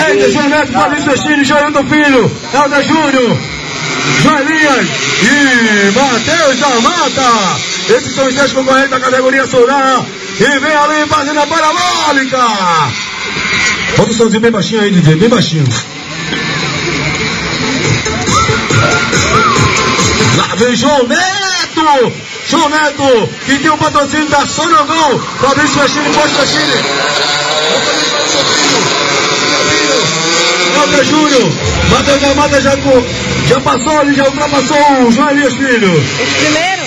Eita, João Neto, Fabrício Peixinho, Joilton Filho, Helder Júnior, Joelias e Matheus da Mata. Esses são os 10 concorrentes da categoria Solar. E vem ali fazendo a parabólica. Bota o somzinho bem baixinho aí, DJ, bem baixinho. Lá vem João Neto. João Neto, que tem o patrocínio da Sonogol. Fabrício Peixinho, Posto Peixinho. Helder Júnior, Matheus da Mata já passou ali, já ultrapassou o João Elias Filho. Esse primeiro?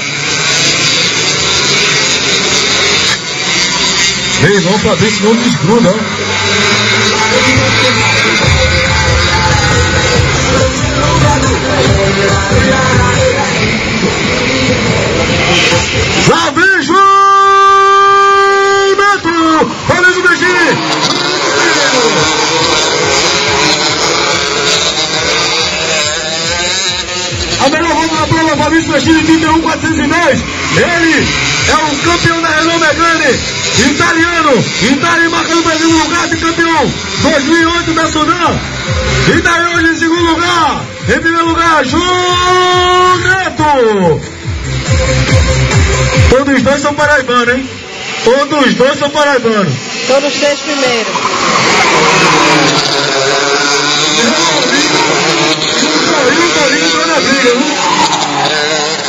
Ei, não, Fabrício, não desgruda, ó. Lá vem João Neto, Fabrício Peixinho. A melhor volta na prova, Fabrício Peixinho, 31.410. Ele é um campeão da Renault Megane, italiano, e tá aí marcando o primeiro lugar de campeão 2008 da Sudan. E tá aí hoje em segundo lugar. Em primeiro lugar, João Neto. Todos os dois são paraibanos, hein? Todos os dois são paraibanos. Todos os 10 primeiros.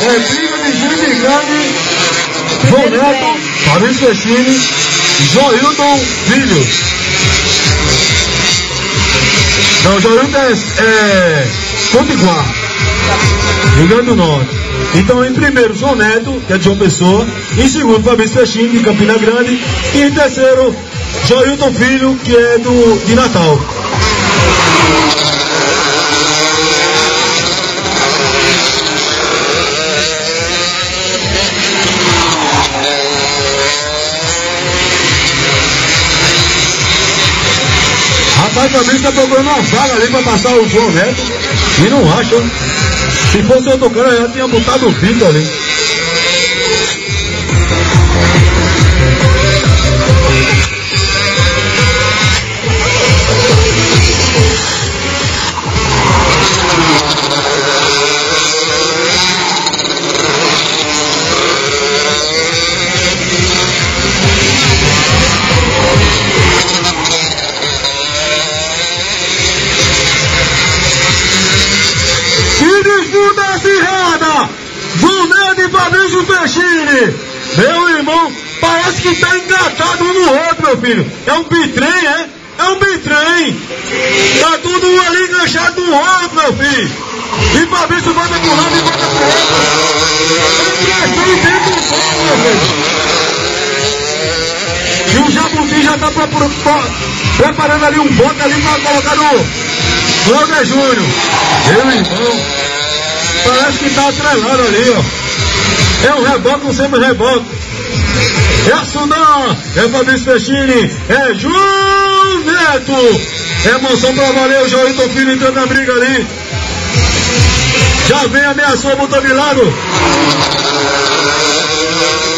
É briga de gente grande. João Neto, Fabrício Peixinho, Joilton Filho. Não, Joilton é Potiguar, Rio Grande do Norte. Então, em primeiro, João Neto, que é de João Pessoa. Em segundo, Fabrício Peixinho, de Campina Grande. E em terceiro, Joilton Filho, que é de Natal. Rapaz, o Fabrício tá procurando uma vaga ali pra passar o João Neto e não acha. Se fosse outro cara, eu já tinha botado o Vitor ali. João Neto e Fabrício Peixinho. Meu irmão, parece que tá engatado um no outro, meu filho. É um bitrem, é? É um bitrem. Tá tudo um ali enganchado no outro, meu filho. E Fabrício bota pro lado e bota pro outro. É pressão dentro do fogo, meu filho. E o Jabuti já tá preparando ali um bote ali pra colocar no Helder Júnior. Meu irmão, parece que tá atrelado ali, ó. É um reboque, um semi-reboque. É a Sudan, é Fabrício Peixinho, é João Neto. É moção pra valer, o Joilton Filho entrando na briga ali. Já vem, ameaçou, botou de lado.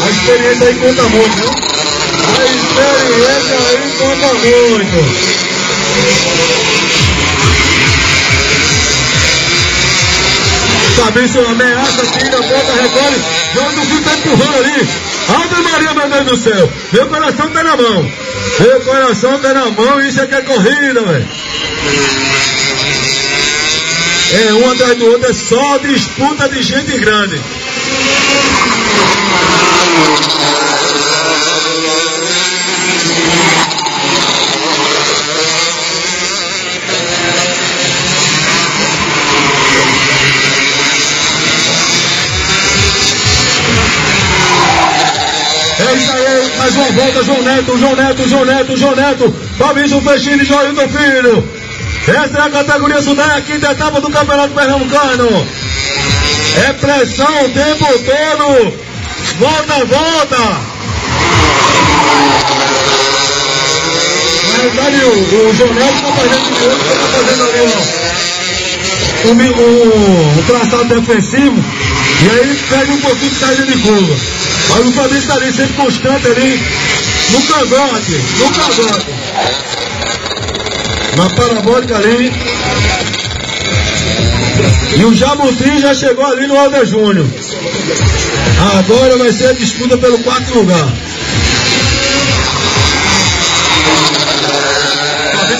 A experiência aí conta muito, viu? A experiência aí conta muito. Fabrício ameaça, tira, bota, recolhe. Joilton Filho tá empurrando ali. Ave Maria, meu Deus do céu. Meu coração tá na mão. Meu coração tá na mão. Isso aqui é corrida, velho. É um atrás do outro. É só disputa de gente grande. É isso aí, mais uma volta, João Neto, João Neto, João Neto, João Neto, Fabrício Peixinho e Joilton Filho. Essa é a categoria Sudão, a quinta etapa do Campeonato Pernambucano. É pressão o tempo todo. Volta, volta. Na verdade, o João Neto está fazendo o que está fazendo ali, ó. Um traçado defensivo. E aí perde um pouquinho de saída de curva. Mas o Fabrício está ali, sempre constante ali, no cangote. Na parabólica ali. E o Jabuti já chegou ali no Alder Júnior. Agora vai ser a disputa pelo 4º lugar.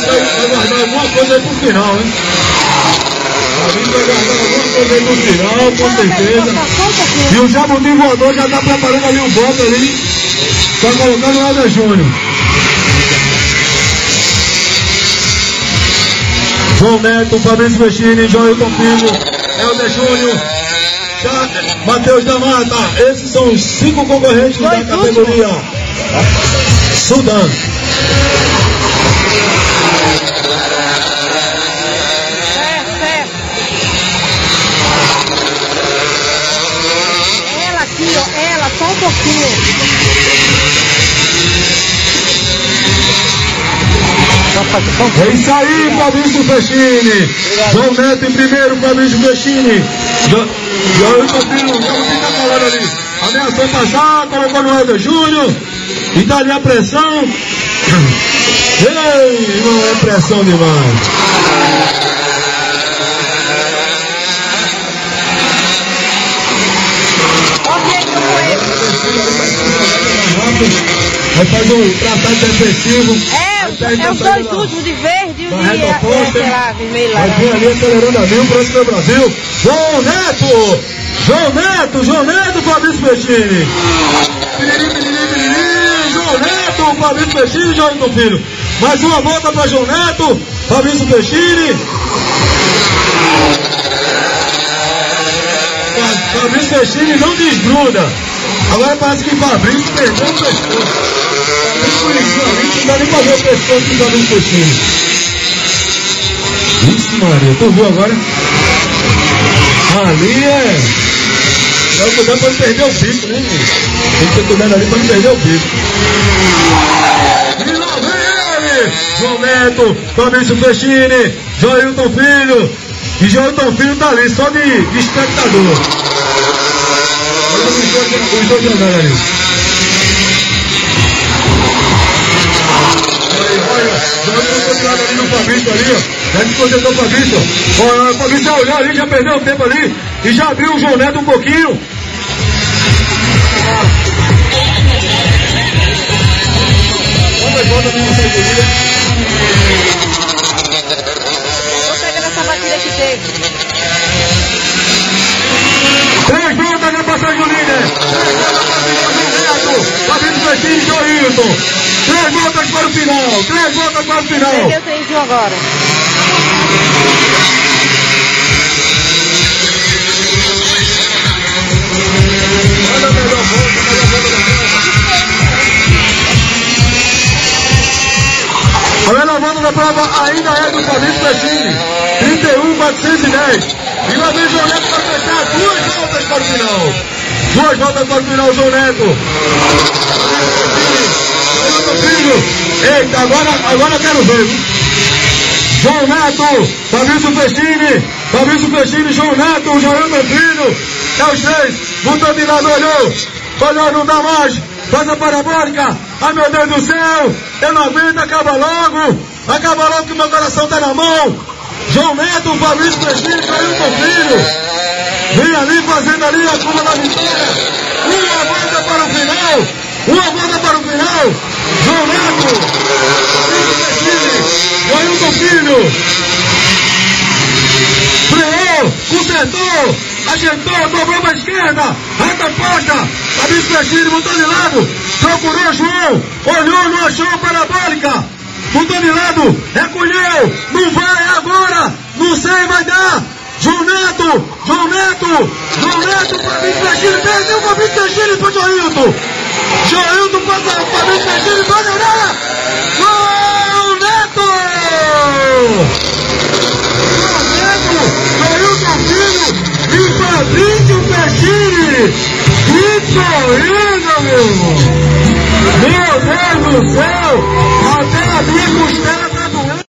Vai guardar alguma coisa aí pro final, hein? Vai guardar alguma coisa aí pro final, com certeza. E o Jabuti voador já tá preparando ali um bote ali. Tá colocando o Alder Júnior. João Neto, Fabrício Vestini, Joilton Filho, Helder Júnior, Matheus da Mata. Esses são os 5 concorrentes da categoria Sudão. Ela aqui, ó, ela, só um pouquinho. É isso aí, Fabrício Vestini. João Neto em primeiro, Fabrício Vestini. Joilton Filho, o Jabuti tá falando ali. Ameaçou passar, colocou no Helder Júnior. E dá ali a pressão. Ei, não é pressão demais. Vai fazer um traçado defensivo. É os dois últimos de verde e vermelho lá. Vai vir ali acelerando a mil, próximo é Brasil. João Neto, Fabrício Vestini. João Neto, Fabrício Vestini e Joilton Filho. Mais uma volta para João Neto, Fabrício Vestini. Fabrício Vestini não desgruda. Agora parece que Fabrício perdeu o pescoço. Não dá nem pra ver o pescoço do Fabrício Vestini. Isso, Maria, tu viu agora? Ali é cuidado pra não perder o bico, né? Tem que ter cuidado ali pra não perder o bico. E lá vem ele! João Neto, Fabrício Vestini, Joilton Filho. E Joilton Filho tá ali, só de espectador. Olha os dois andando ali. Olha, Joilton ali no Fabrício ali, ó. Já descontentou o Fabrício. O Fabrício já olhou ali, já perdeu o tempo ali. E já abriu o João Neto um pouquinho. Quantas voltas tem essa corrida? Vou pegar essa batida que teve. 3 voltas na passagem do líder. 3 voltas para o João Neto. Fabrício Vestini e Joilton. 3 voltas para o final. 3 voltas para o final. Perdeu o trenzinho agora. Olha a melhor volta da prova. A melhor volta da prova ainda é do Fabrício Vestini. 31.410. E lá vem João Neto para fechar 2 voltas para o final. 2 voltas para o final, João Neto. Eita, agora eu quero ver. João Neto, Fabrício Vestini, João Neto, Joilton Filho. É os 3. Mudou de lado, olhou, não dá mais. Faz a parabólica. Ai, meu Deus do céu. Eu não aguento, acaba logo que meu coração tá na mão. João Neto, Fabrício Vestini, Joilton Filho. Vem ali fazendo ali a curva da vitória. Uma volta para o final. João Neto, Fabrício Vestini, Joilton Filho. Freou, consertou, ajeitou, dobrou para a esquerda. Reta posta. Fabrício Vestini botou de lado. Procurou João. Olhou, não achou a parabólica. Botou de lado, recolheu, não vai agora, não sei, vai dar. João Neto, Fabrício Vestini, perdeu o Fabrício Vestini para Joilton. Joilton para Fabrício Vestini, para ganhar. João Neto, Joilton Filho e Fabrício Vestini. Que corrida, meu irmão. Meu Deus do céu, até abrir costela